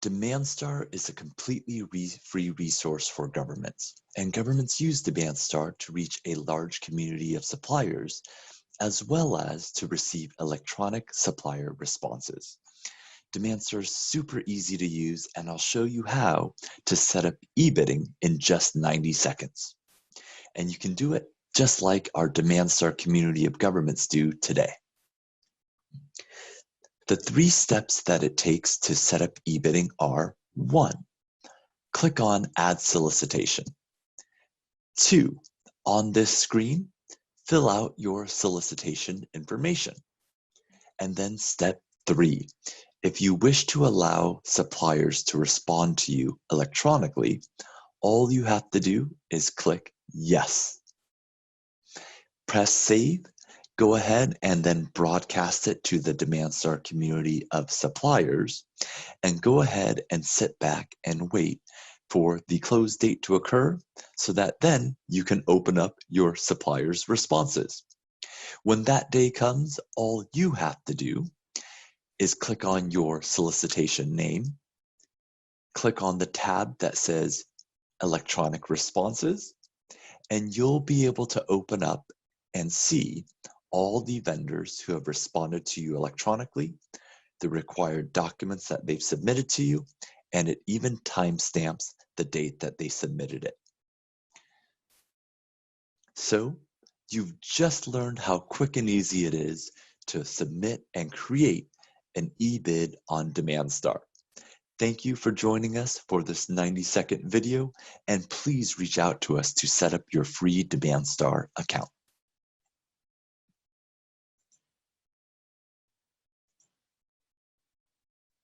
DemandStar is a completely free resource for governments, and governments use DemandStar to reach a large community of suppliers, as well as to receive electronic supplier responses. DemandStar is super easy to use, and I'll show you how to set up eBidding in just 90 seconds. And you can do it just like our DemandStar community of governments do today. The 3 steps that it takes to set up eBidding are: 1. Click on Add Solicitation. 2. On this screen, fill out your solicitation information. And then step 3. If you wish to allow suppliers to respond to you electronically, all you have to do is click Yes. Press Save. Go ahead and then broadcast it to the DemandStar community of suppliers, and go ahead and sit back and wait for the close date to occur so that then you can open up your suppliers' responses. When that day comes, all you have to do is click on your solicitation name, click on the tab that says Electronic Responses, and you'll be able to open up and see all the vendors who have responded to you electronically, the required documents that they've submitted to you, and it even timestamps the date that they submitted it. So you've just learned how quick and easy it is to submit and create an eBid on DemandStar. Thank you for joining us for this 90-second video, and please reach out to us to set up your free DemandStar account.